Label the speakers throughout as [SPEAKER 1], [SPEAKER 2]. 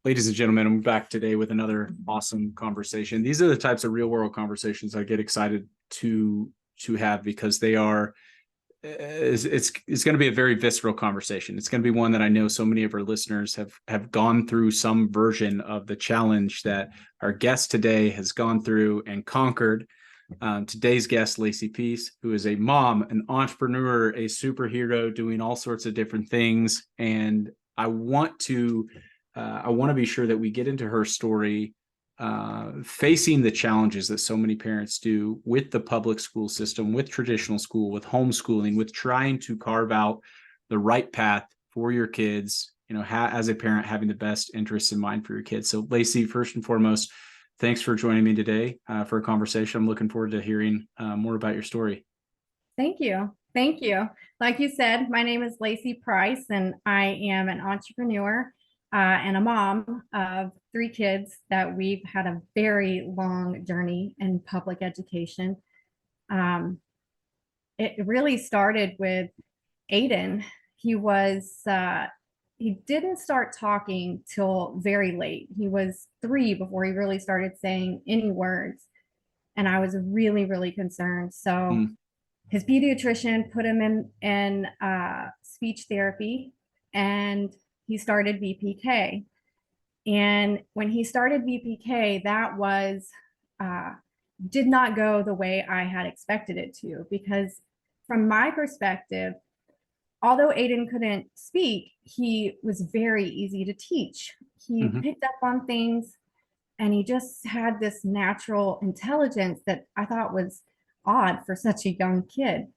[SPEAKER 1] Ladies and gentlemen, I'm back today with another awesome conversation. These are the types of real world conversations I get excited to have because they are it's going to be a very visceral conversation. It's going to be one that I know so many of our listeners have gone through some version of the challenge that our guest today has gone through and conquered. Today's guest, Lacey Price, who is a mom, an entrepreneur, a superhero, doing all sorts of different things, and I want to be sure that we get into her story, facing the challenges that so many parents do with the public school system, with traditional school, with homeschooling, with trying to carve out the right path for your kids, as a parent, having the best interests in mind for your kids. So Lacey, first and foremost, thanks for joining me today for a conversation. I'm looking forward to hearing more about your story.
[SPEAKER 2] Thank you. Thank you. Like you said, my name is Lacey Price, and I am an entrepreneur and a mom of three kids that we've had a very long journey in public education. Um, it really started with Aiden. He was he didn't start talking till very late. He was 3 before he really started saying any words, and I was really, really concerned. So
[SPEAKER 1] Mm.
[SPEAKER 2] his pediatrician put him in speech therapy, and he started VPK. And when he started VPK, that was uh, did not go the way I had expected it to, because from my perspective, although Aiden couldn't speak, he was very easy to teach. He
[SPEAKER 1] Mm-hmm.
[SPEAKER 2] picked up on things, and he just had this natural intelligence that I thought was odd for such a young kid.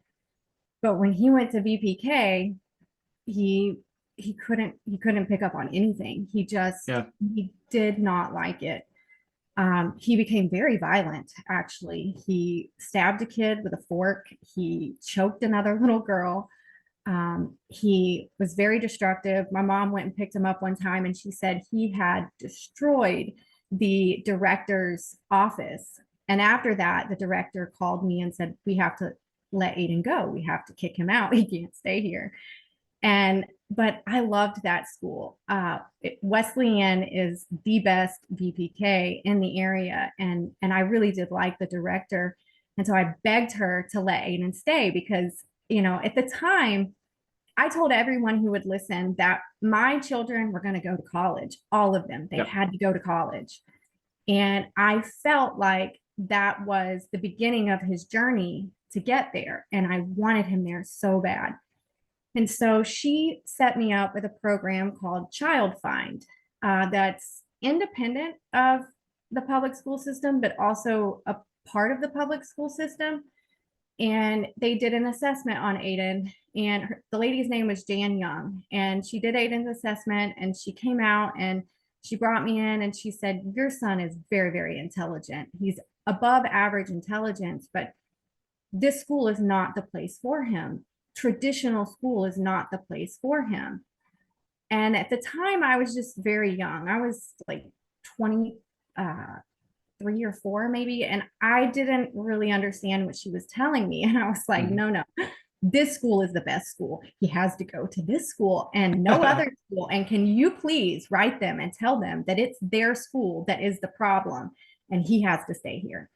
[SPEAKER 2] But when he went to VPK, he he couldn't pick up on anything.
[SPEAKER 1] Yeah.
[SPEAKER 2] He did not like it. He became very violent. Actually, he stabbed a kid with a fork. He choked another little girl. He was very destructive. My mom went and picked him up one time, and she said he had destroyed the director's office. And after that, the director called me and said, "We have to let Aiden go. We have to kick him out. He can't stay here." And but I loved that school. Wesleyan is the best VPK in the area, and I really did like the director, and so I begged her to let Aiden stay because at the time I told everyone who would listen that my children were going to go to college, all of them. They
[SPEAKER 1] Yep.
[SPEAKER 2] had to go to college, and I felt like that was the beginning of his journey to get there, and I wanted him there so bad. And so she set me up with a program called Child Find, that's independent of the public school system, but also a part of the public school system. And they did an assessment on Aiden, and the lady's name was Jan Young. And she did Aiden's assessment, and she came out and she brought me in and she said, "Your son is very, very intelligent. He's above average intelligence, but this school is not the place for him. Traditional school is not the place for him." And at the time, I was just very young. I was like 20, 3 or 4 maybe, and I didn't really understand what she was telling me. And I was like,
[SPEAKER 1] Mm-hmm.
[SPEAKER 2] no, no, this school is the best school. He has to go to this school and no other school. And can you please write them and tell them that it's their school that is the problem and he has to stay here?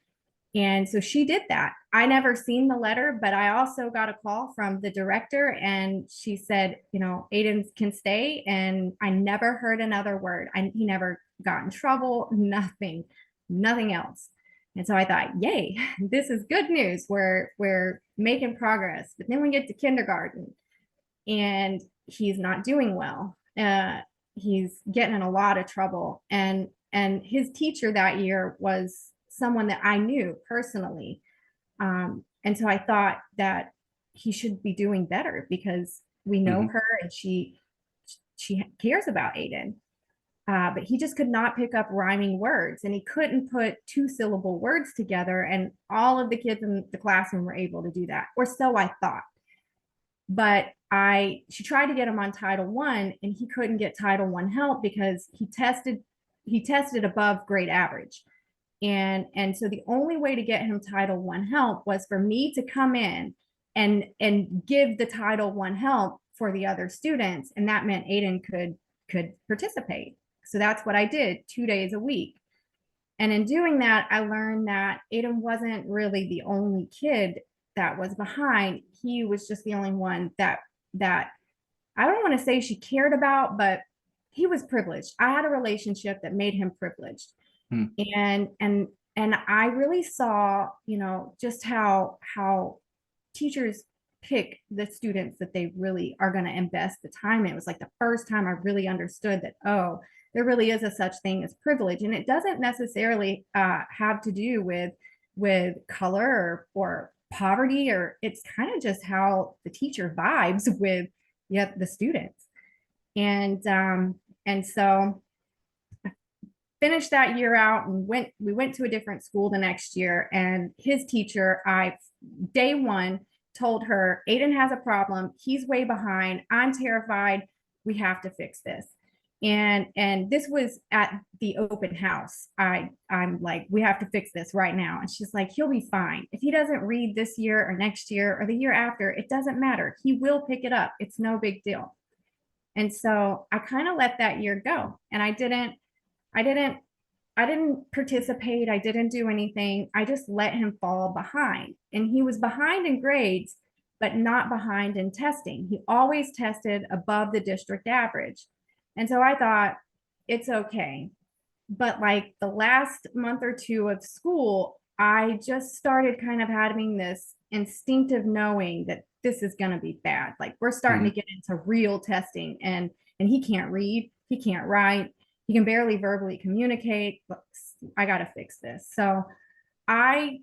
[SPEAKER 2] And so she did that. I never seen the letter, but I also got a call from the director, and she said, Aiden can stay. And I never heard another word. He never got in trouble, nothing, nothing else. And so I thought, yay, this is good news. We're making progress. But then we get to kindergarten, and he's not doing well. He's getting in a lot of trouble. And his teacher that year was someone that I knew personally. And so I thought that he should be doing better because we know
[SPEAKER 1] Mm-hmm.
[SPEAKER 2] her, and she cares about Aiden. But he just could not pick up rhyming words, and he couldn't put 2-syllable words together. And all of the kids in the classroom were able to do that, or so I thought. But she tried to get him on Title I, and he couldn't get Title I help because he tested above grade average. And so the only way to get him Title I help was for me to come in and give the Title I help for the other students, and that meant Aiden could participate. So that's what I did 2 days a week. And in doing that, I learned that Aiden wasn't really the only kid that was behind. He was just the only one that I don't want to say she cared about, but he was privileged. I had a relationship that made him privileged.
[SPEAKER 1] Hmm.
[SPEAKER 2] And I really saw, just how teachers pick the students that they really are going to invest the time in. It was like the first time I really understood that, oh, there really is a such thing as privilege. And it doesn't necessarily have to do with color or poverty, or it's kind of just how the teacher vibes with the students. And so finished that year out and we went to a different school the next year. And his teacher, day one, told her, Aiden has a problem. He's way behind. I'm terrified. We have to fix this. And this was at the open house. I'm like, we have to fix this right now. And she's like, he'll be fine. If he doesn't read this year or next year or the year after, it doesn't matter. He will pick it up. It's no big deal. And so I kind of let that year go. And I didn't participate. I didn't do anything. I just let him fall behind. And he was behind in grades, but not behind in testing. He always tested above the district average. And so I thought, it's okay. But like the last month or two of school, I just started kind of having this instinctive knowing that this is going to be bad. Like we're starting to get into real testing, and he can't read, he can't write, he can barely verbally communicate. I got to fix this. So I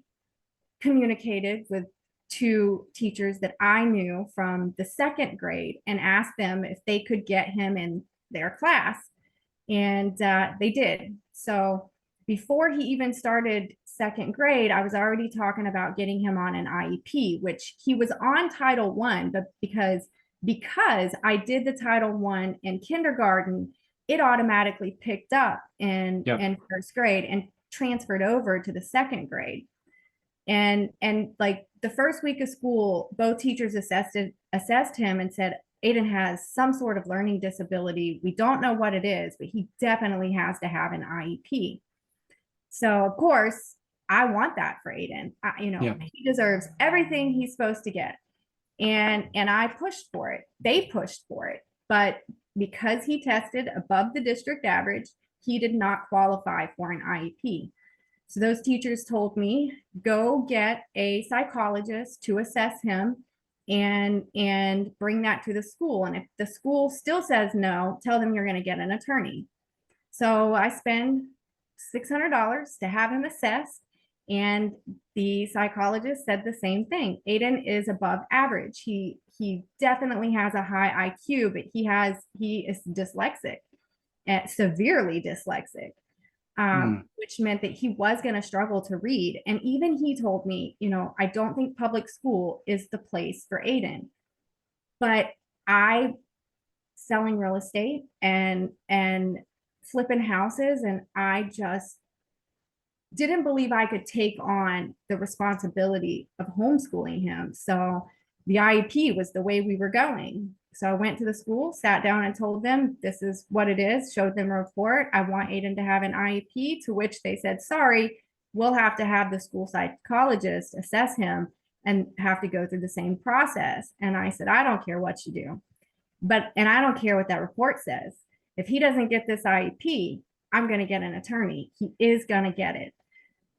[SPEAKER 2] communicated with two teachers that I knew from the second grade and asked them if they could get him in their class. And they did. So before he even started second grade, I was already talking about getting him on an IEP, which he was on Title I, but because I did the Title I in kindergarten, it automatically picked up in first grade and transferred over to the second grade. And like the first week of school, both teachers assessed him and said, Aiden has some sort of learning disability. We don't know what it is, but he definitely has to have an IEP. So of course, I want that for Aiden. He deserves everything he's supposed to get. And I pushed for it. They pushed for it. But because he tested above the district average, he did not qualify for an IEP. So those teachers told me, go get a psychologist to assess him and bring that to the school. And if the school still says no, tell them you're going to get an attorney. So I spend $600 to have him assessed. And the psychologist said the same thing. Aiden is above average. He definitely has a high IQ, but he is dyslexic, severely dyslexic, which meant that he was going to struggle to read. And even he told me, I don't think public school is the place for Aiden. But I selling real estate and flipping houses, and I just didn't believe I could take on the responsibility of homeschooling him. So the IEP was the way we were going. So I went to the school, sat down and told them, this is what it is, showed them a report. I want Aiden to have an IEP, to which they said, sorry, we'll have to have the school psychologist assess him and have to go through the same process. And I said, I don't care what you do, and I don't care what that report says. If he doesn't get this IEP, I'm going to get an attorney. He is going to get it.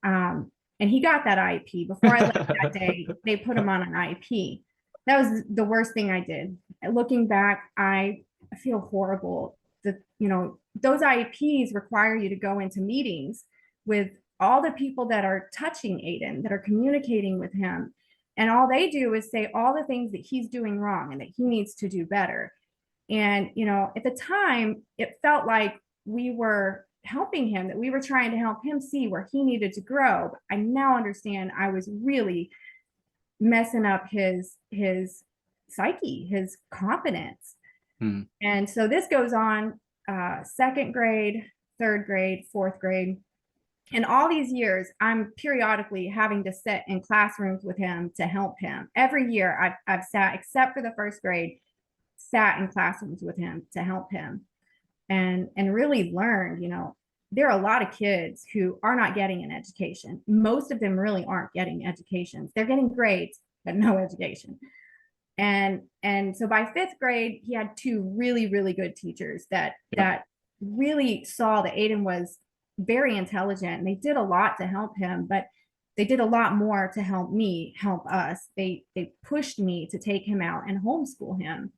[SPEAKER 2] And he got that IEP. Before I left that day, they put him on an IEP. That was the worst thing I did. Looking back, I feel horrible. Those IEPs require you to go into meetings with all the people that are touching Aiden, that are communicating with him. And all they do is say all the things that he's doing wrong and that he needs to do better. And, at the time, it felt like we were helping him, that we were trying to help him see where he needed to grow. But I now understand I was really messing up his psyche, his confidence. And so this goes on second grade, third grade, fourth grade. And all these years, I'm periodically having to sit in classrooms with him to help him. Every year I've sat, except for the first grade, sat in classrooms with him to help him. and really learned, there are a lot of kids who are not getting an education. Most of them really aren't getting educations. They're getting grades, but no education. And so by fifth grade, he had two really, really good teachers that really saw that Aiden was very intelligent. And they did a lot to help him, but they did a lot more to help me, help us. They pushed me to take him out and homeschool him,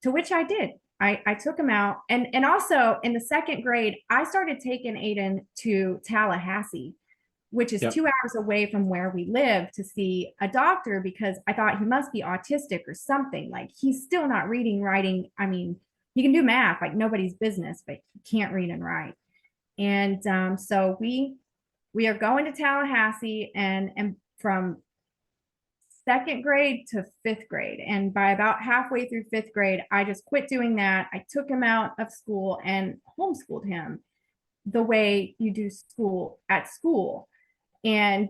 [SPEAKER 2] to which I did. I took him out. And also in the second grade, I started taking Aiden to Tallahassee, which is 2 hours away from where we live, to see a doctor, because I thought he must be autistic or something. Like, he's still not reading, writing. I mean, he can do math like nobody's business, but he can't read and write. And so we are going to Tallahassee, and from second grade to fifth grade. And by about halfway through fifth grade, I just quit doing that. I took him out of school and homeschooled him the way you do school at school. And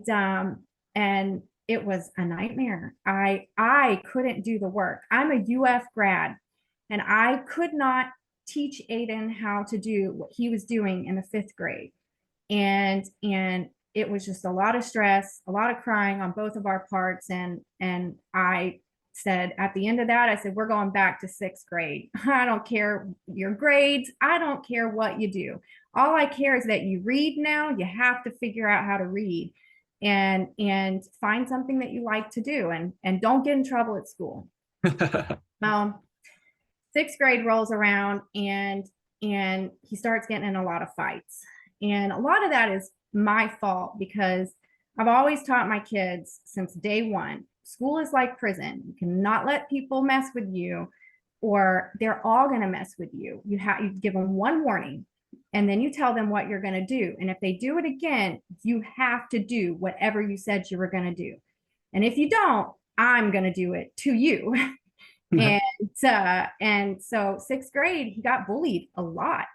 [SPEAKER 2] it was a nightmare. I couldn't do the work. I'm a UF grad, and I could not teach Aiden how to do what he was doing in the fifth grade. And it was just a lot of stress, a lot of crying on both of our parts. And I said, at the end of that, I said, we're going back to sixth grade. I don't care your grades. I don't care what you do. All I care is that you read now. You have to figure out how to read, and find something that you like to do, and don't get in trouble at school. Sixth grade rolls around, and he starts getting in a lot of fights. And a lot of that is my fault, because I've always taught my kids since day one, school is like prison. You cannot let people mess with you, or they're all going to mess with you. You give them one warning, and then you tell them what you're going to do. And if they do it again, you have to do whatever you said you were going to do. And if you don't, I'm going to do it to you. And so sixth grade, he got bullied a lot.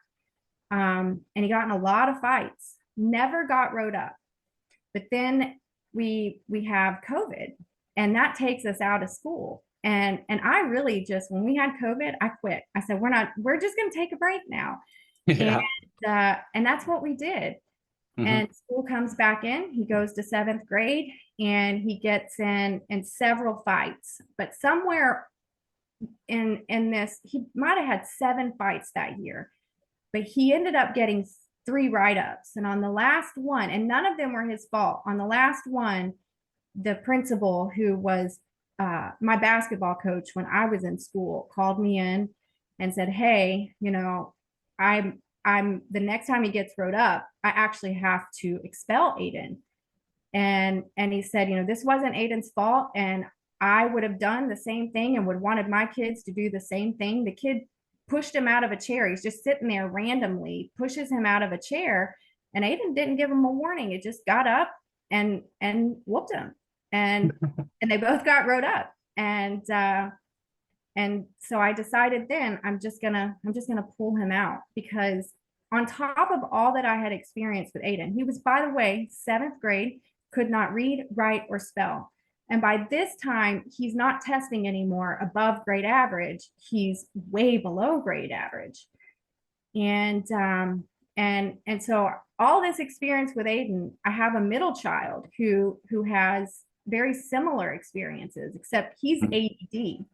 [SPEAKER 2] And he got in a lot of fights, never got wrote up. But then we have COVID, and that takes us out of school. And I really just, when we had COVID, I quit. I said, we're just going to take a break now. Yeah. And that's what we did. Mm-hmm. And school comes back in, he goes to seventh grade, and he gets in several fights, but somewhere in this, he might've had 7 fights that year, but he ended up getting 3 write-ups. And on the last one, and none of them were his fault, on the last one, the principal, who was my basketball coach when I was in school, called me in and said, hey, I'm the next time he gets wrote up, I actually have to expel Aiden. And he said, this wasn't Aiden's fault, and I would have done the same thing and would wanted my kids to do the same thing. The kid pushed him out of a chair. He's just sitting there randomly, pushes him out of a chair, and Aiden didn't give him a warning. It just got up and whooped him, and they both got wrote up. And so I decided then I'm just gonna pull him out, because on top of all that I had experienced with Aiden, he was, by the way, 7th grade, could not read, write, or spell. And by this time, he's not testing anymore above grade average. He's way below grade average. And so all this experience with Aiden, I have a middle child who has very similar experiences, except he's ADD.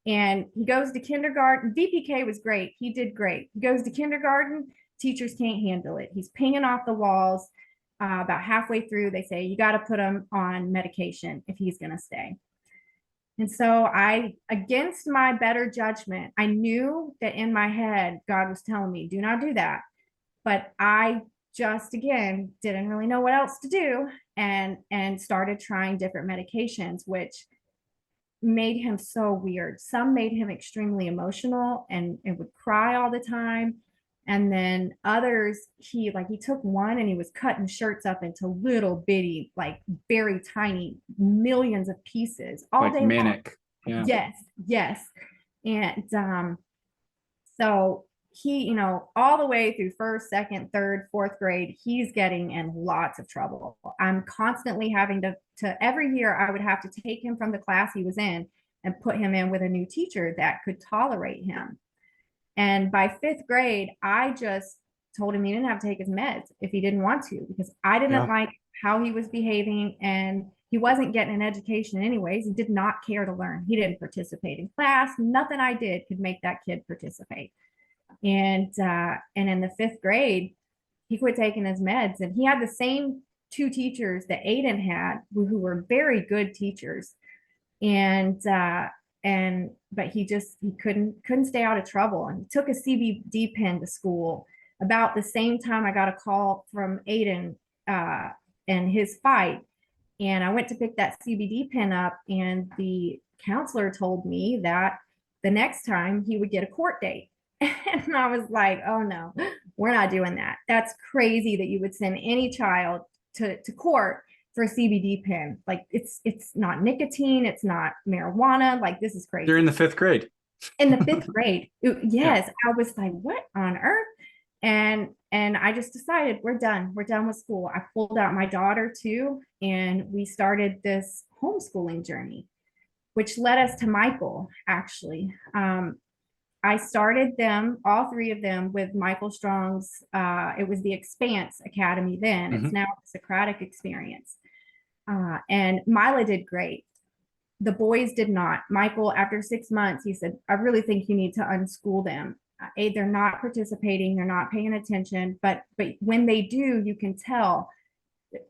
[SPEAKER 2] And he goes to kindergarten. DPK was great. He did great. He goes to kindergarten. Teachers can't handle it. He's pinging off the walls. About halfway through, they say, you got to put him on medication if he's going to stay. And so I, against my better judgment, I knew that in my head, God was telling me, do not do that. But I just, again, didn't really know what else to do, and started trying different medications, which made him so weird. Some made him extremely emotional and would cry all the time. And then others, he took one and he was cutting shirts up into little bitty, like very tiny, millions of pieces all like day manic long. Yeah. Yes. And so he, all the way through 1st, 2nd, 3rd, 4th grade, he's getting in lots of trouble. I'm constantly having to every year I would have to take him from the class he was in and put him in with a new teacher that could tolerate him. And by fifth grade, I just told him he didn't have to take his meds if he didn't want to, because I didn't like how he was behaving, and he wasn't getting an education anyways. He did not care to learn. He didn't participate in class. Nothing I did could make that kid participate. And in the fifth grade, he quit taking his meds, and he had the same two teachers that Aiden had, who were very good teachers. But he couldn't stay out of trouble, and he took a CBD pen to school. About the same time, I got a call from Aiden and his fight, and I went to pick that CBD pen up, and the counselor told me that the next time he would get a court date. And I was like, oh no, we're not doing that. That's crazy that you would send any child to court for a CBD pen. Like, it's not nicotine, it's not marijuana. Like, this is crazy.
[SPEAKER 1] They're in the fifth grade.
[SPEAKER 2] In the fifth grade. Yes. Yeah. I was like, what on earth? And I just decided we're done with school. I pulled out my daughter too, and we started this homeschooling journey, which led us to Michael, actually. I started them, all three of them, with Michael Strong's, it was the Expanse Academy then. It's now the Socratic Experience. And Mila did great. The boys did not. Michael, after 6 months, he said, I really think you need to unschool them. They're not participating, they're not paying attention, but when they do, you can tell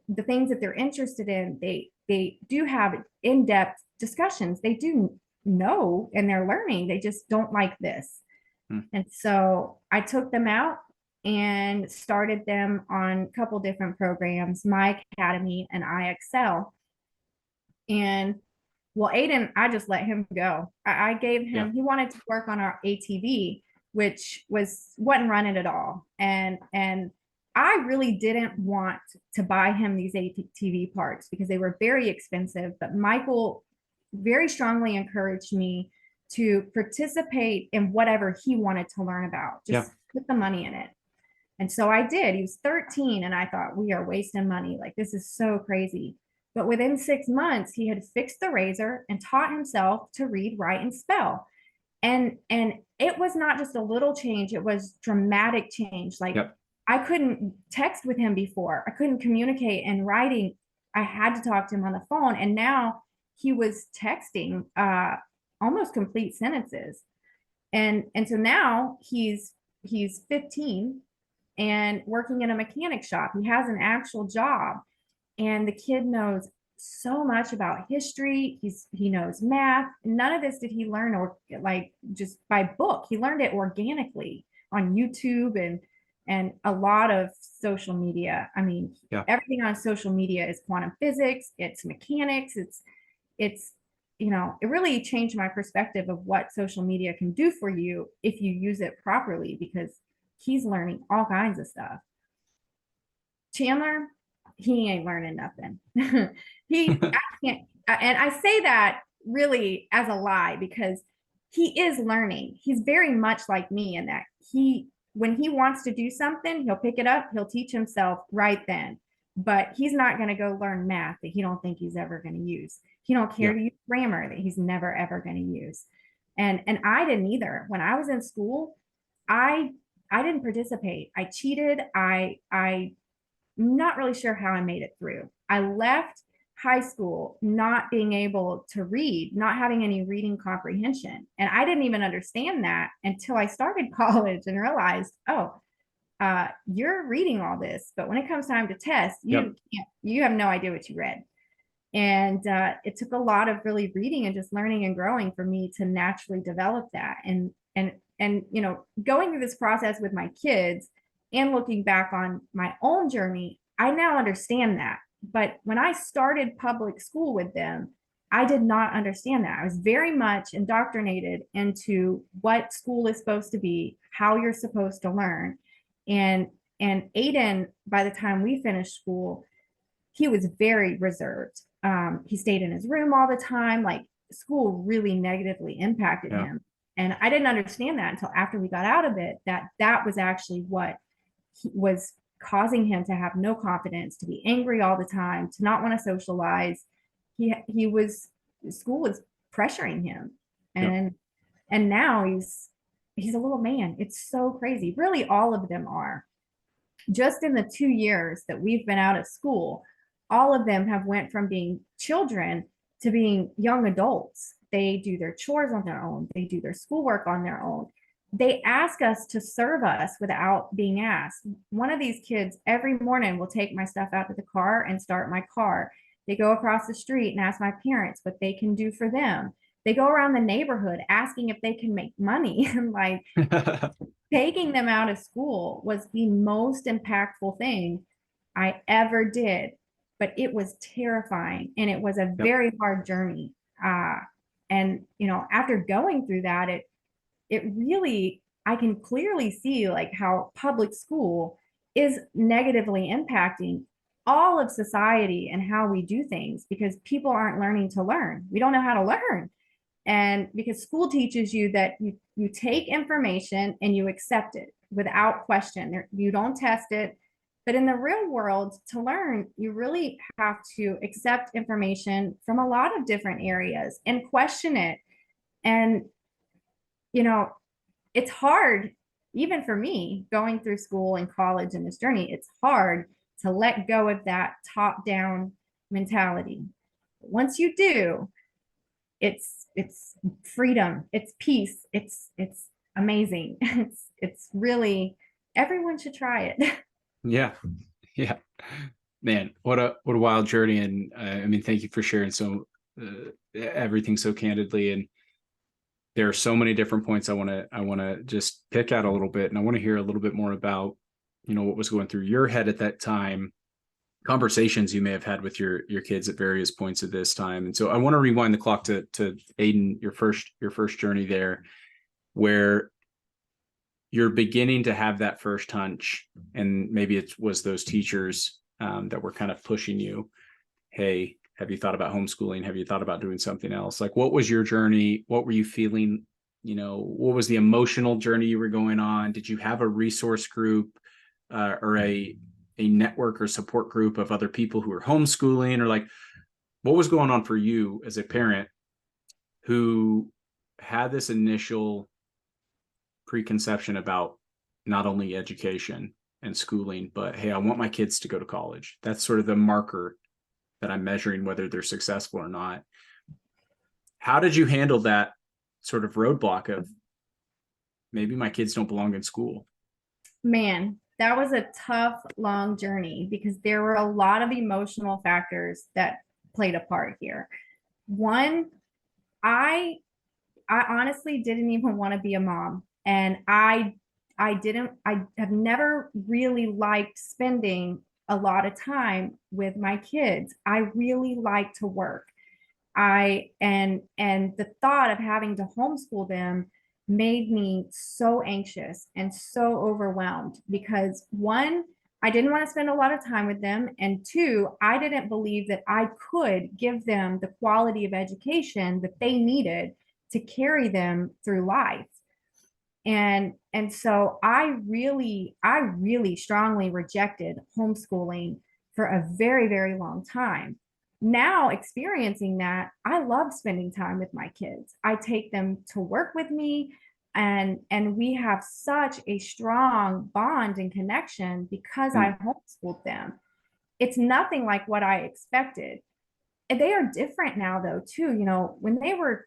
[SPEAKER 2] the things that they're interested in. They do have in-depth discussions. They do know, and they're learning. They just don't like this. And so I took them out and started them on a couple different programs, My Academy and IXL. And well, Aiden, I just let him go. I gave him, he wanted to work on our ATV, which wasn't running at all. And I really didn't want to buy him these ATV parts because they were very expensive, but Michael very strongly encouraged me to participate in whatever he wanted to learn about. Just put the money in it. And so I did. He was 13, and I thought, we are wasting money. Like, this is so crazy. But within 6 months, he had fixed the razor and taught himself to read, write, and spell. And it was not just a little change, it was dramatic change. Like, I couldn't text with him before. I couldn't communicate in writing. I had to talk to him on the phone. And now he was texting almost complete sentences. And so now he's 15 and working in a mechanic shop. He has an actual job, and the kid knows so much about history. He knows math. None of this did he learn or like just by book. He learned it organically on YouTube and a lot of social media. I mean, everything on social media is quantum physics, it's mechanics, it's it really changed my perspective of what social media can do for you if you use it properly, because he's learning all kinds of stuff. Chandler, he ain't learning nothing. I can't, and I say that really as a lie, because he is learning. He's very much like me in that when he wants to do something, he'll pick it up, he'll teach himself right then. But he's not going to go learn math that he don't think he's ever going to use. He don't care to use grammar that he's never ever going to use. And I didn't either. When I was in school, I didn't participate. I cheated. I'm not really sure how I made it through. I left high school not being able to read, not having any reading comprehension. And I didn't even understand that until I started college and realized, you're reading all this, but when it comes time to test, you have no idea what you read. And it took a lot of really reading and just learning and growing for me to naturally develop that. And going through this process with my kids and looking back on my own journey, I now understand that. But when I started public school with them, I did not understand that. I was very much indoctrinated into what school is supposed to be, how you're supposed to learn. And Aiden, by the time we finished school, he was very reserved. He stayed in his room all the time. Like, school really negatively impacted him. And I didn't understand that until after we got out of it, that was actually what was causing him to have no confidence, to be angry all the time, to not want to socialize. School was pressuring him. And now he's a little man. It's so crazy. Really, all of them are. Just in the 2 years that we've been out of school, all of them have went from being children to being young adults. They do their chores on their own. They do their schoolwork on their own. They ask us to serve us without being asked. One of these kids every morning will take my stuff out to the car and start my car. They go across the street and ask my parents what they can do for them. They go around the neighborhood asking if they can make money. And like, taking them out of school was the most impactful thing I ever did, but it was terrifying and it was a
[SPEAKER 1] Yep.
[SPEAKER 2] very hard journey. And after going through that, it really, I can clearly see like how public school is negatively impacting all of society and how we do things, because people aren't learning to learn. We don't know how to learn. And because school teaches you that you take information and you accept it without question. You don't test it. But in the real world, to learn, you really have to accept information from a lot of different areas and question it. And, you know, it's hard, even for me, going through school and college and this journey, it's hard to let go of that top-down mentality. Once you do, it's freedom, it's peace, it's amazing. It's really, everyone should try it.
[SPEAKER 1] Yeah. Yeah. Man, what a wild journey. And I mean, thank you for sharing everything so candidly. And there are so many different points I want to just pick out a little bit. And I want to hear a little bit more about, what was going through your head at that time, conversations you may have had with your kids at various points of this time. And so I want to rewind the clock to Aiden, your first journey there, where you're beginning to have that first hunch, and maybe it was those teachers that were kind of pushing you. Hey, have you thought about homeschooling? Have you thought about doing something else? Like, what was your journey? What were you feeling? What was the emotional journey you were going on? Did you have a resource group or a network or support group of other people who were homeschooling? Or like, what was going on for you as a parent who had this initial preconception about not only education and schooling, but hey, I want my kids to go to college. That's sort of the marker that I'm measuring whether they're successful or not. How did you handle that sort of roadblock of maybe my kids don't belong in school?
[SPEAKER 2] Man, that was a tough, long journey because there were a lot of emotional factors that played a part here. One, I honestly didn't even want to be a mom. And I have never really liked spending a lot of time with my kids. I really like to work. And the thought of having to homeschool them made me so anxious and so overwhelmed because one, I didn't want to spend a lot of time with them. And two, I didn't believe that I could give them the quality of education that they needed to carry them through life. And so I really strongly rejected homeschooling for a very, very long time. Now experiencing that, I love spending time with my kids. I take them to work with me, and we have such a strong bond and connection because I homeschooled them. It's nothing like what I expected. And they are different now though too. When they were,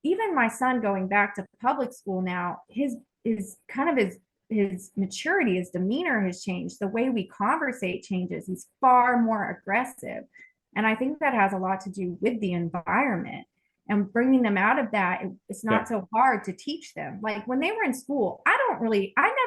[SPEAKER 2] even my son going back to public school now, his maturity, his demeanor has changed. The way we conversate changes. He's far more aggressive. And I think that has a lot to do with the environment and bringing them out of that. It's not so hard to teach them. Like when they were in school, I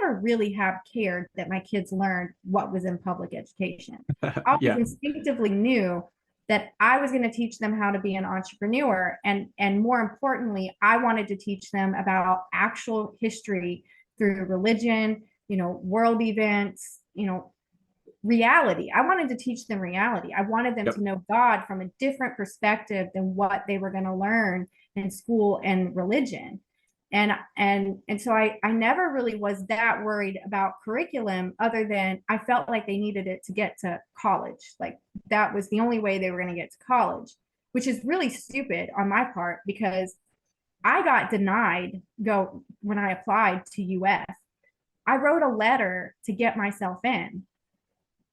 [SPEAKER 2] never really have cared that my kids learned what was in public education. I instinctively knew that I was going to teach them how to be an entrepreneur. And more importantly, I wanted to teach them about actual history through religion, world events, reality. I wanted to teach them reality. I wanted them to know God from a different perspective than what they were going to learn in school and religion. And so I never really was that worried about curriculum, other than I felt like they needed it to get to college. Like that was the only way they were going to get to college, which is really stupid on my part because I got denied go when I applied to US. I wrote a letter to get myself in.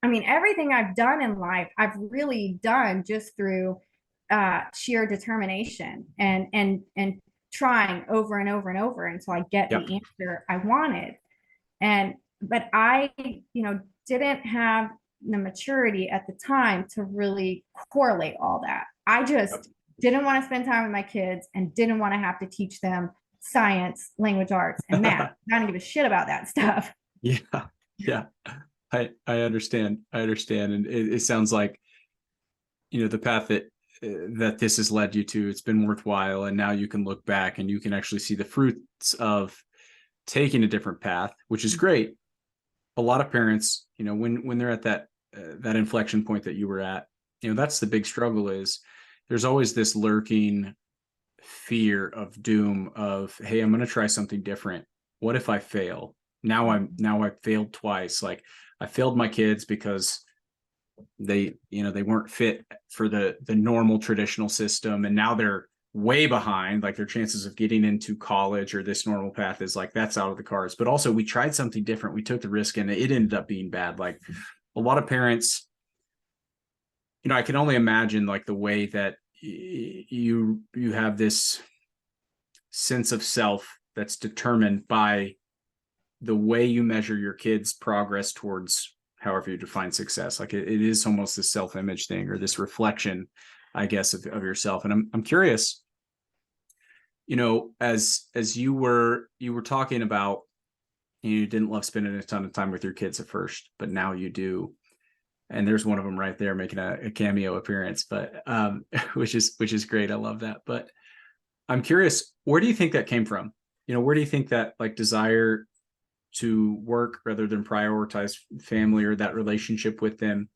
[SPEAKER 2] I mean, everything I've done in life, I've really done just through sheer determination and trying over and over and over until I get
[SPEAKER 1] Yep.
[SPEAKER 2] the answer I wanted. And but I, didn't have the maturity at the time to really correlate all that. I just didn't want to spend time with my kids and didn't want to have to teach them science, language arts, and math. I don't give a shit about that stuff.
[SPEAKER 1] Yeah. Yeah. I understand. I understand. And it sounds like, the path that this has led you to, it's been worthwhile. And now you can look back and you can actually see the fruits of taking a different path, which is great. A lot of parents, when they're at that inflection point that you were at, that's the big struggle. Is there's always this lurking fear of doom of, hey, I'm going to try something different. What if I fail? Now I've failed twice. Like, I failed my kids because they weren't fit for the normal traditional system, and now they're way behind. Like, their chances of getting into college or this normal path is like, that's out of the cards. But also, we tried something different. We took the risk and it ended up being bad. Like, a lot of parents, I can only imagine like the way that you have this sense of self that's determined by the way you measure your kids' progress towards however you define success. Like, it is almost this self-image thing, or this reflection, I guess, of yourself. And I'm curious, as you were talking about, you didn't love spending a ton of time with your kids at first, but now you do. And there's one of them right there making a cameo appearance, but which is great. I love that. But I'm curious, where do you think that came from? Where do you think that like desire to work rather than prioritize family or that relationship with them,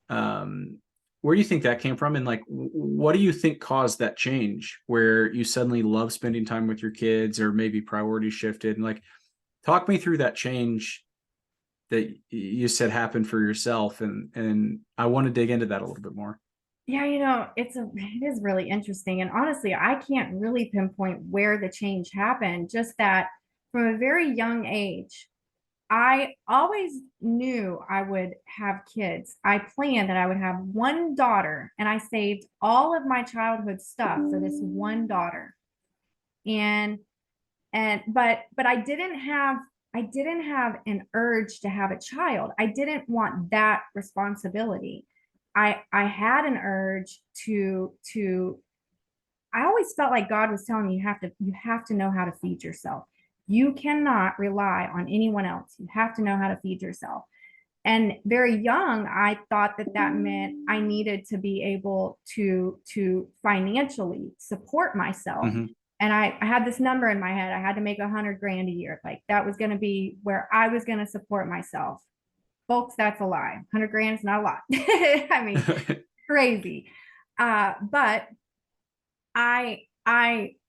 [SPEAKER 1] where do you think that came from? And like, what do you think caused that change where you suddenly love spending time with your kids, or maybe priorities shifted? And like, talk me through that change that you said happened for yourself. And I want to dig into that a little bit more.
[SPEAKER 2] Yeah, it is really interesting. And honestly, I can't really pinpoint where the change happened, just that from a very young age, I always knew I would have kids. I planned that I would have one daughter, and I saved all of my childhood stuff for this one daughter. And but I didn't have an urge to have a child. I didn't want that responsibility. I had an urge to I always felt like God was telling me you have to know how to feed yourself. You cannot rely on anyone else. You have to know how to feed yourself. And very young, I thought that meant I needed to be able to financially support myself.
[SPEAKER 1] Mm-hmm.
[SPEAKER 2] And I had this number in my head. I had to make 100 grand a year. Like, that was going to be where I was going to support myself. Folks, that's a lie. 100 grand is not a lot. I mean, crazy. But I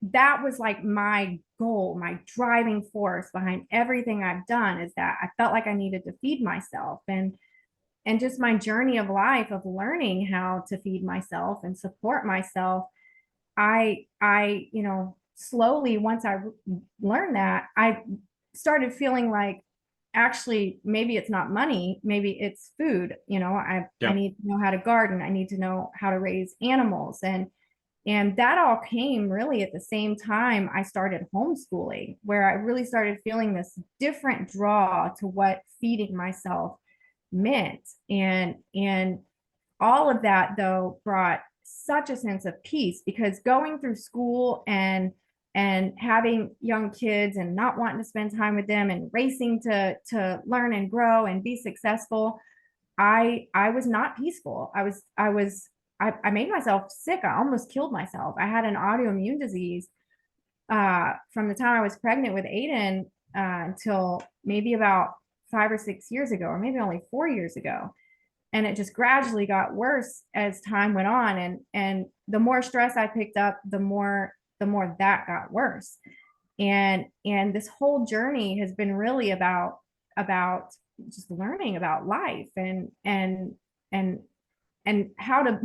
[SPEAKER 2] that was like my goal, my driving force behind everything I've done, is that I felt like I needed to feed myself. And just my journey of life of learning how to feed myself and support myself, I slowly, once I learned that, I started feeling like, actually, maybe it's not money, maybe it's food. I need to know how to garden. I need to know how to raise animals. And that all came really at the same time I started homeschooling, where I really started feeling this different draw to what feeding myself meant. And all of that, though, brought such a sense of peace, because going through school and having young kids and not wanting to spend time with them and racing to learn and grow and be successful, I was not peaceful. I made myself sick. I almost killed myself. I had an autoimmune disease from the time I was pregnant with Aiden until maybe about 5 or 6 years ago, or maybe only 4 years ago. And it just gradually got worse as time went on. And the more stress I picked up, the more that got worse. And this whole journey has been really about just learning about life and how to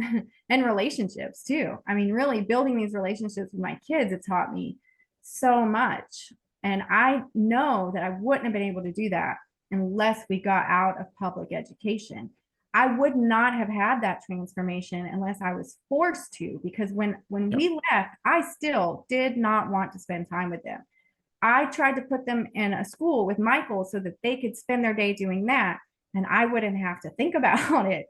[SPEAKER 2] and relationships too. I mean, really building these relationships with my kids have taught me so much. And I know that I wouldn't have been able to do that unless we got out of public education. I would not have had that transformation unless I was forced to, because when
[SPEAKER 1] Yep.
[SPEAKER 2] we left, I still did not want to spend time with them. I tried to put them in a school with Michael so that they could spend their day doing that, and I wouldn't have to think about it.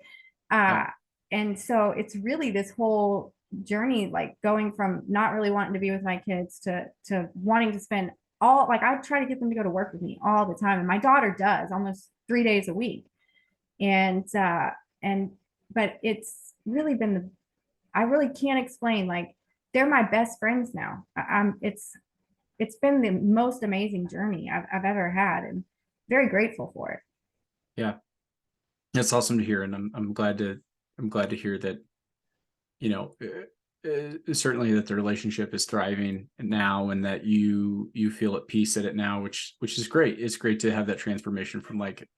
[SPEAKER 2] Uh,
[SPEAKER 1] Yep.
[SPEAKER 2] and so it's really this whole journey, like going from not really wanting to be with my kids to wanting to spend all, like I try to get them to go to work with me all the time, and my daughter does almost 3 days a week. And but it's really been I really can't explain, like they're my best friends now. It's been the most amazing journey I've ever had, and very grateful for it.
[SPEAKER 1] Yeah. That's awesome to hear. And I'm glad to hear that, certainly that the relationship is thriving now, and that you feel at peace at it now, which is great. It's great to have that transformation from like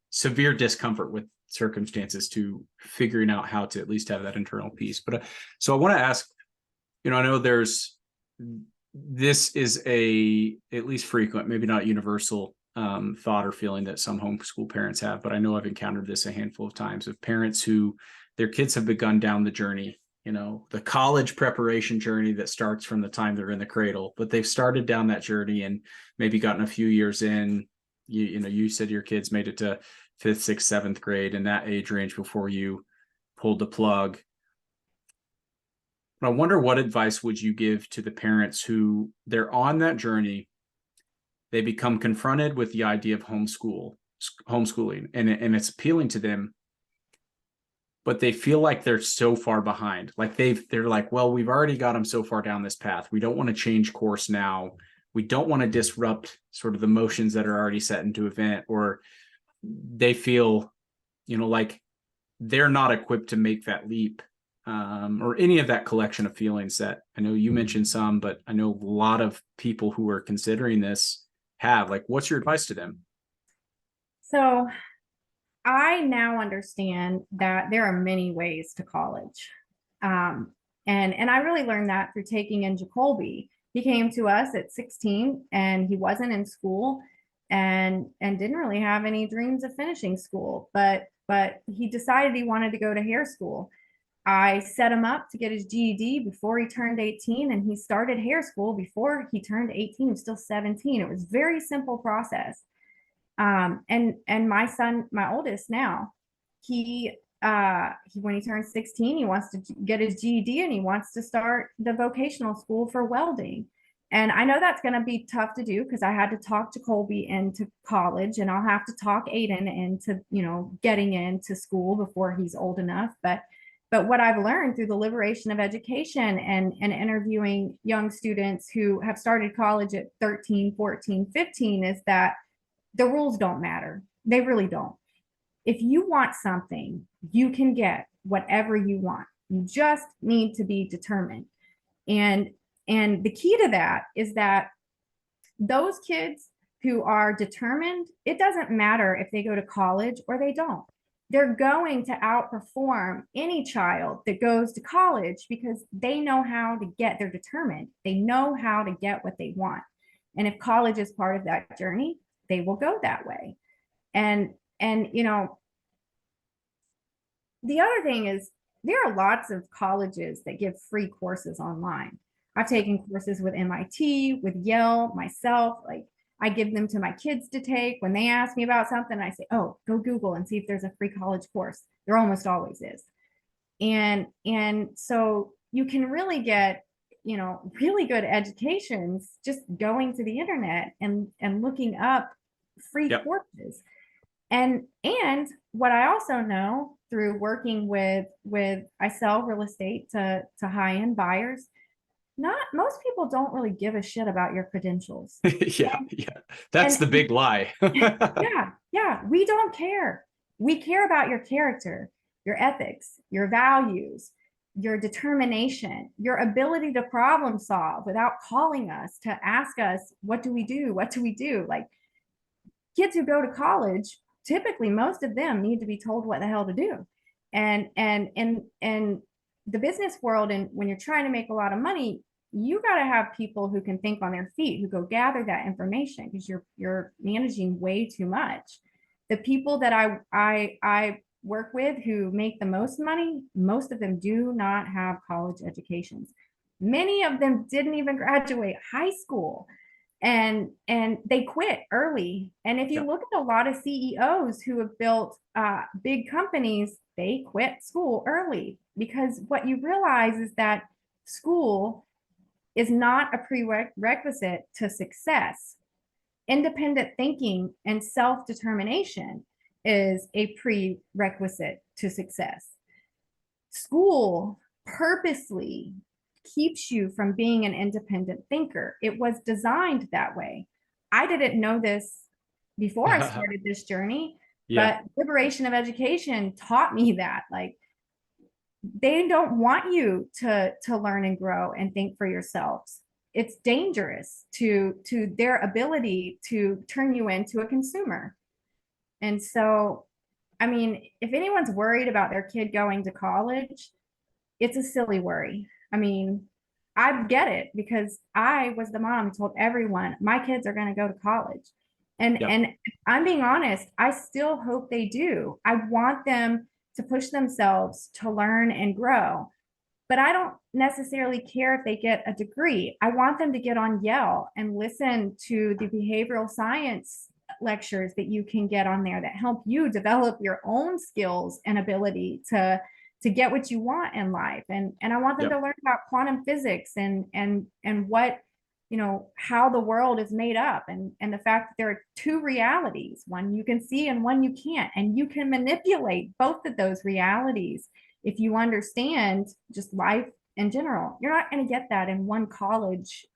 [SPEAKER 1] severe discomfort with circumstances to figuring out how to at least have that internal peace. But so I want to ask, I know this is at least frequent, maybe not universal, thought or feeling that some homeschool parents have, but I know I've encountered this a handful of times, of parents who their kids have begun down the journey, the college preparation journey that starts from the time they're in the cradle, but they've started down that journey and maybe gotten a few years in. You said your kids made it to 5th, 6th, 7th grade, in that age range before you pulled the plug. I wonder, what advice would you give to the parents who they're on that journey? They become confronted with the idea of homeschooling, and it's appealing to them, but they feel like they're so far behind. Like they're like, well, we've already got them so far down this path. We don't want to change course now. We don't want to disrupt sort of the motions that are already set into event, or they feel, like they're not equipped to make that leap, or any of that collection of feelings that I know you mentioned some, but I know a lot of people who are considering this have. Like, what's your advice to them?
[SPEAKER 2] So I now understand that there are many ways to college. And I really learned that through taking in Jacoby. He came to us at 16 and he wasn't in school and didn't really have any dreams of finishing school, but he decided he wanted to go to hair school. I set him up to get his GED before he turned 18, and he started hair school before he turned 18. He was still 17. It was a very simple process. And my son, my oldest now, he when he turns 16, he wants to get his GED and he wants to start the vocational school for welding. And I know that's going to be tough to do because I had to talk to Colby into college, and I'll have to talk Aiden into, getting into school before he's old enough. But what I've learned through the liberation of education and interviewing young students who have started college at 13, 14, 15 is that the rules don't matter. They really don't. If you want something, you can get whatever you want. You just need to be determined. And the key to that is that those kids who are determined, it doesn't matter if they go to college or they don't. They're going to outperform any child that goes to college because they know how to get, they're determined. They know how to get what they want. And if college is part of that journey, they will go that way. And the other thing is, there are lots of colleges that give free courses online. I've taken courses with MIT, with Yale, myself. Like, I give them to my kids to take. When they ask me about something, I say, oh, go Google and see if there's a free college course. There almost always is. And so you can really get, really good educations just going to the internet and looking up free
[SPEAKER 1] Yep.
[SPEAKER 2] courses. And what I also know through working with I sell real estate to high-end buyers, not most people don't really give a shit about your credentials.
[SPEAKER 1] Yeah. That's the big lie.
[SPEAKER 2] Yeah, we don't care. We care about your character, your ethics, your values, your determination, your ability to problem solve without calling us to ask us, what do we do? What do we do? Like, kids who go to college, typically most of them need to be told what the hell to do. And the business world, and when you're trying to make a lot of money, you got to have people who can think on their feet, who go gather that information, because you're managing way too much. The people that I work with who make the most money, most of them do not have college educations. Many of them didn't even graduate high school, and they quit early. And if you
[SPEAKER 1] Yep.
[SPEAKER 2] look at a lot of CEOs who have built big companies, they quit school early, because what you realize is that school is not a prerequisite to success. Independent thinking and self-determination is a prerequisite to success. School purposely keeps you from being an independent thinker. It was designed that way. I didn't know this before I started this journey,
[SPEAKER 1] Yeah.
[SPEAKER 2] but liberation of education taught me that. Like, they don't want you to learn and grow and think for yourselves. It's dangerous to their ability to turn you into a consumer. And so, I mean, if anyone's worried about their kid going to college, it's a silly worry. I mean, I get it, because I was the mom who told everyone my kids are going to go to college.
[SPEAKER 1] Yep.
[SPEAKER 2] And I'm being honest, I still hope they do. I want them to push themselves to learn and grow. But I don't necessarily care if they get a degree. I want them to get on Yale and listen to the behavioral science lectures that you can get on there that help you develop your own skills and ability to get what you want in life. And I want them
[SPEAKER 1] Yep.
[SPEAKER 2] to learn about quantum physics and what, you know, how the world is made up, and the fact that there are two realities, one you can see and one you can't, and you can manipulate both of those realities if you understand just life in general. You're not going to get that in one college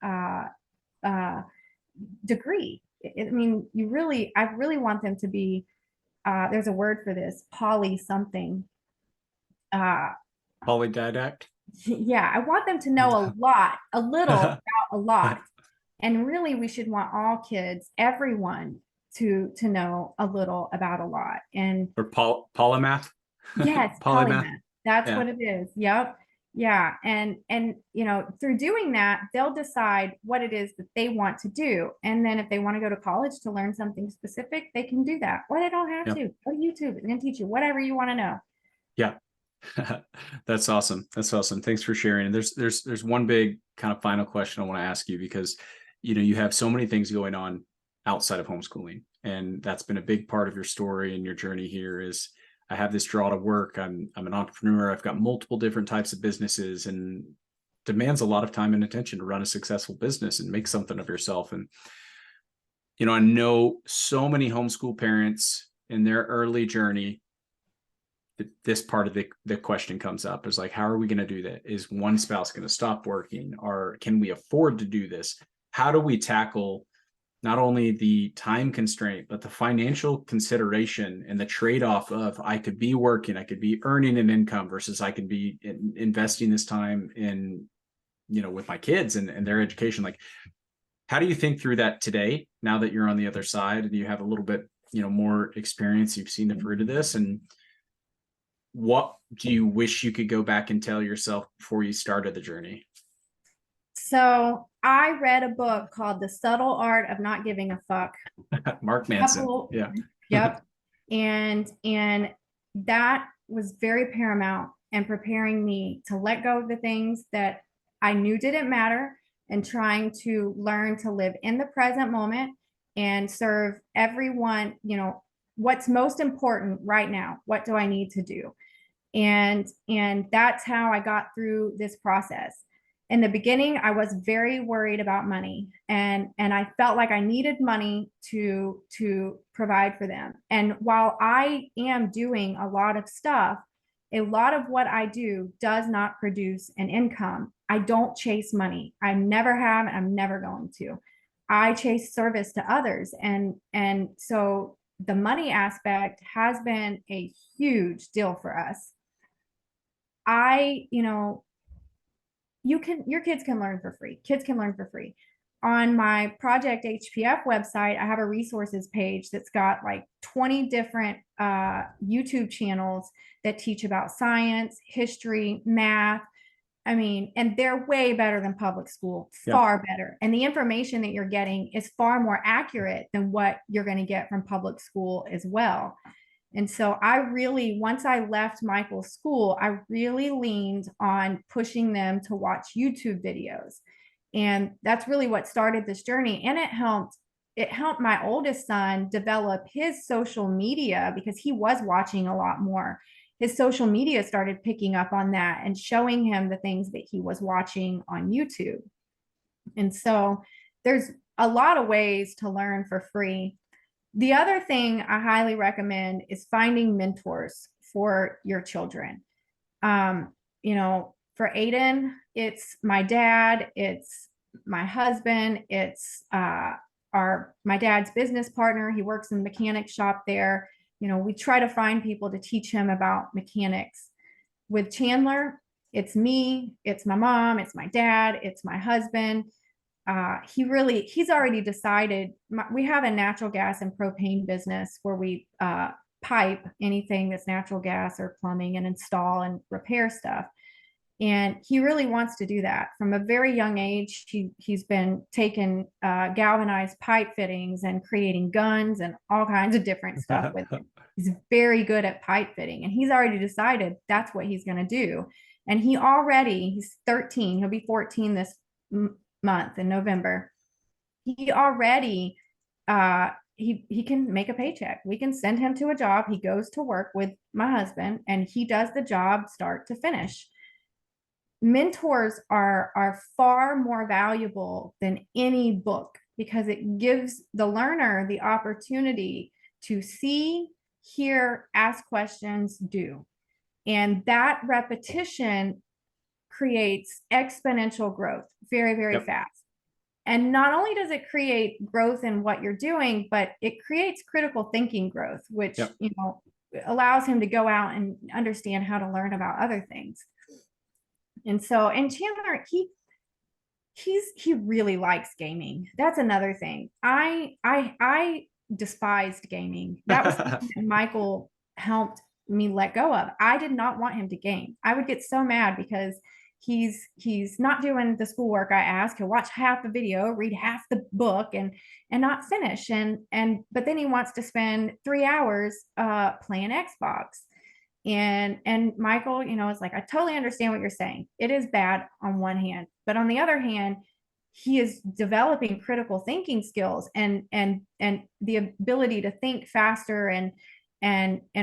[SPEAKER 2] degree. I mean, I really want them to be, there's a word for this, poly something.
[SPEAKER 1] Polydidact.
[SPEAKER 2] Yeah, I want them to know a little about a lot. And really, we should want all kids, everyone, to know a little about a lot. And
[SPEAKER 1] Or polymath.
[SPEAKER 2] yes,
[SPEAKER 1] Polymath.
[SPEAKER 2] polymath. That's
[SPEAKER 1] Yeah.
[SPEAKER 2] what it is. Yep. Yeah. And you know, through doing that, they'll decide what it is that they want to do. And then if they want to go to college to learn something specific, they can do that. Or they don't have
[SPEAKER 1] Yep.
[SPEAKER 2] to. Go to YouTube. It's going to teach you whatever you want to know.
[SPEAKER 1] Yeah. That's awesome. That's awesome. Thanks for sharing. And there's one big kind of final question I want to ask you, because you have so many things going on outside of homeschooling, and that's been a big part of your story and your journey here. Is I have this draw to work. I'm an entrepreneur. I've got multiple different types of businesses, and demands a lot of time and attention to run a successful business and make something of yourself. And I know so many homeschool parents in their early journey, this part of the question comes up, is like, how are we going to do that? Is one spouse going to stop working, or can we afford to do this? How do we tackle not only the time constraint, but the financial consideration and the trade-off of, I could be working, I could be earning an income, versus I could be investing this time in, with my kids and their education. Like, how do you think through that today, now that you're on the other side and you have a little bit, more experience, you've seen the fruit of this, and what do you wish you could go back and tell yourself before you started the journey?
[SPEAKER 2] So I read a book called The Subtle Art of Not Giving a Fuck.
[SPEAKER 1] Mark Manson. Yeah.
[SPEAKER 2] Yep. And that was very paramount in preparing me to let go of the things that I knew didn't matter, and trying to learn to live in the present moment and serve everyone. What's most important right now? What do I need to do? And that's how I got through this process. In the beginning, I was very worried about money, and I felt like I needed money to provide for them. And while I am doing a lot of stuff, a lot of what I do does not produce an income. I don't chase money. I never have, and I'm never going to. I chase service to others. And so the money aspect has been a huge deal for us. Your kids can learn for free. Kids can learn for free. On my Project HPF website, I have a resources page that's got like 20 different YouTube channels that teach about science, history, math, I mean, and they're way better than public school,
[SPEAKER 1] Yeah.
[SPEAKER 2] far better. And the information that you're getting is far more accurate than what you're going to get from public school as well. And so I really, once I left Michael's school, I really leaned on pushing them to watch YouTube videos. And that's really what started this journey. And it helped my oldest son develop his social media because he was watching a lot more. His social media started picking up on that and showing him the things that he was watching on YouTube. And so there's a lot of ways to learn for free. The other thing I highly recommend is finding mentors for your children. You know, for Aiden, it's my dad, it's my husband, it's my dad's business partner. He works in the mechanic shop there. You know, we try to find people to teach him about mechanics. With Chandler, it's me, it's my mom, it's my dad, it's my husband. He's already decided. We have a natural gas and propane business where we pipe anything that's natural gas or plumbing and install and repair stuff. And he really wants to do that from a very young age. He's been taking galvanized pipe fittings and creating guns and all kinds of different stuff with it. He's very good at pipe fitting, and he's already decided that's what he's going to do. And he's 13. He'll be 14 this month in November. He already he can make a paycheck. We can send him to a job. He goes to work with my husband, and he does the job start to finish. Mentors are far more valuable than any book because it gives the learner the opportunity to see, hear, ask questions, do. And that repetition creates exponential growth very, very fast. And not only does it create growth in what you're doing, but it creates critical thinking growth, which, you know, allows him to go out and understand how to learn about other things. And so, and Chandler, he really likes gaming. That's another thing. I despised gaming. That was something that Michael helped me let go of. I did not want him to game. I would get so mad because he's not doing the schoolwork I asked. He'll watch half the video, read half the book, and not finish. But then he wants to spend 3 hours playing Xbox. And Michael, you know, it's like, I totally understand what you're saying. It is bad on one hand, but on the other hand, he is developing critical thinking skills and the ability to think faster and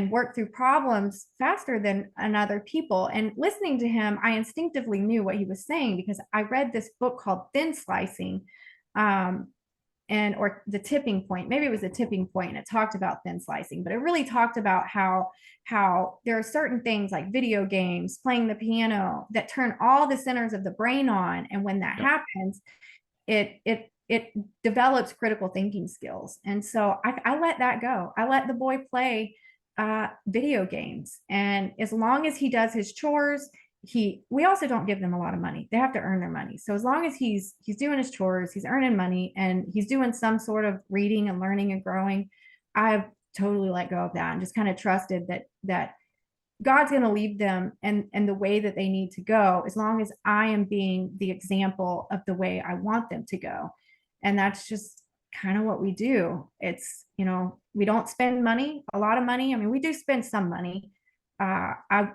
[SPEAKER 2] work through problems faster than other people. And listening to him, I instinctively knew what he was saying because I read this book called Thin Slicing, or The Tipping Point. Maybe it was The Tipping Point, and it talked about thin slicing, but it really talked about how there are certain things like video games, playing the piano, that turn all the centers of the brain on. And when that happens, it develops critical thinking skills. And so I let that go. I let the boy play video games. And as long as he does his chores, we also don't give them a lot of money. They have to earn their money. So as long as he's doing his chores, he's earning money, and he's doing some sort of reading and learning and growing, I've totally let go of that and just kind of trusted that God's going to lead them and the way that they need to go, as long as I am being the example of the way I want them to go. And that's just kind of what we do. It's, you know, we don't spend a lot of money. I mean, we do spend some money.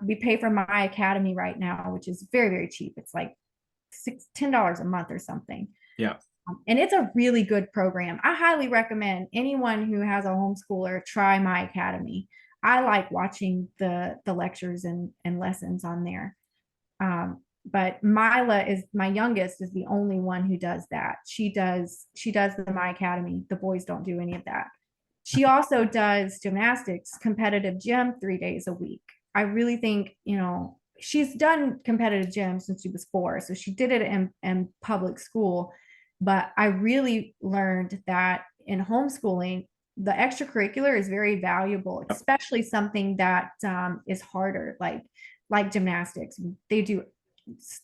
[SPEAKER 2] We pay for my academy right now, which is very, very cheap. It's like $10 a month or something.
[SPEAKER 1] Yeah.
[SPEAKER 2] And it's a really good program. I highly recommend anyone who has a homeschooler try my academy. I like watching the lectures and lessons on there. But Mila is my youngest, is the only one who does that. She does the My Academy. The boys don't do any of that. She also does gymnastics, competitive gym 3 days a week. I really think, you know, she's done competitive gym since she was 4. So she did it in public school. But I really learned that in homeschooling, the extracurricular is very valuable, especially something that is harder, like gymnastics. They do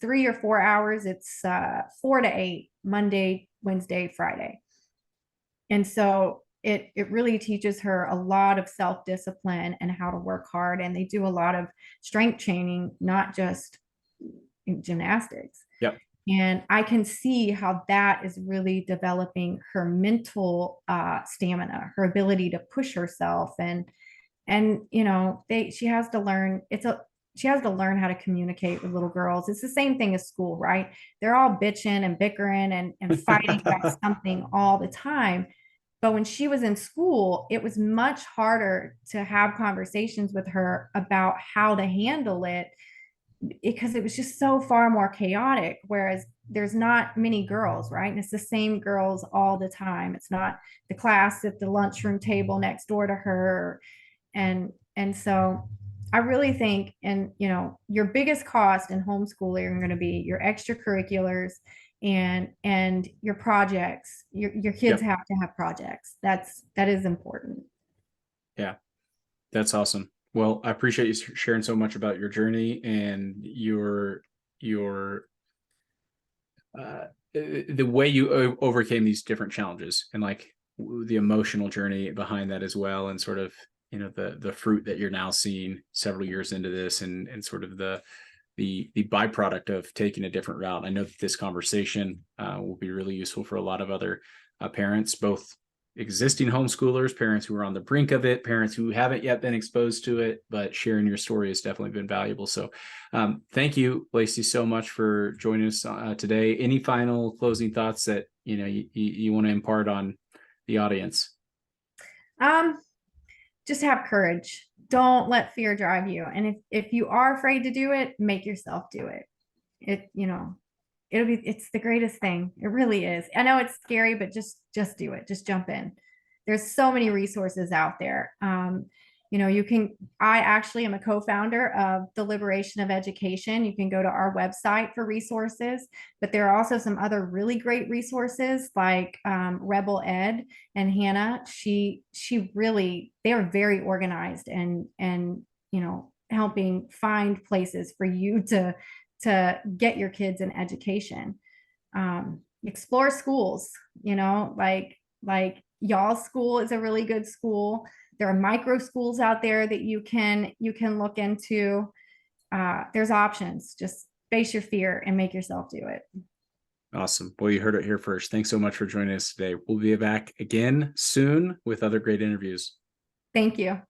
[SPEAKER 2] 3 or 4 hours. It's 4 to 8, Monday, Wednesday, Friday. And so it really teaches her a lot of self-discipline and how to work hard. And they do a lot of strength training, not just in gymnastics.
[SPEAKER 1] Yep.
[SPEAKER 2] And I can see how that is really developing her mental stamina, her ability to push herself, and you know, she has to learn. She has to learn how to communicate with little girls. It's the same thing as school, right? They're all bitching and bickering and fighting about something all the time. But when she was in school, it was much harder to have conversations with her about how to handle it because it was just so far more chaotic. Whereas there's not many girls, right? And it's the same girls all the time. It's not the class at the lunchroom table next door to her. And so I really think, and you know, your biggest cost in homeschooling are going to be your extracurriculars and your projects. Your kids
[SPEAKER 1] Yep.
[SPEAKER 2] have to have projects. That is important.
[SPEAKER 1] Yeah, that's awesome. Well, I appreciate you sharing so much about your journey and your the way you overcame these different challenges, and like the emotional journey behind that as well, and sort of, you know, the fruit that you're now seeing several years into this, and sort of the byproduct of taking a different route. I know that this conversation will be really useful for a lot of other parents, both existing homeschoolers, parents who are on the brink of it, parents who haven't yet been exposed to it, but sharing your story has definitely been valuable. So thank you, Lacey, so much for joining us today. Any final closing thoughts that, you know, you want to impart on the audience?
[SPEAKER 2] Just have courage. Don't let fear drive you. And if you are afraid to do it, make yourself do it. You know, it's the greatest thing. It really is. I know it's scary, but just do it. Just jump in. There's so many resources out there. You know, I actually am a co-founder of the Liberation of Education. You can go to our website for resources, but there are also some other really great resources like Rebel Ed and Hannah. They are very organized and you know, helping find places for you to get your kids an education. Explore schools, you know, like y'all's school is a really good school. There are micro schools out there that you can look into. There's options. Just face your fear and make yourself do it.
[SPEAKER 1] Awesome. Well, you heard it here first. Thanks so much for joining us today. We'll be back again soon with other great interviews.
[SPEAKER 2] Thank you.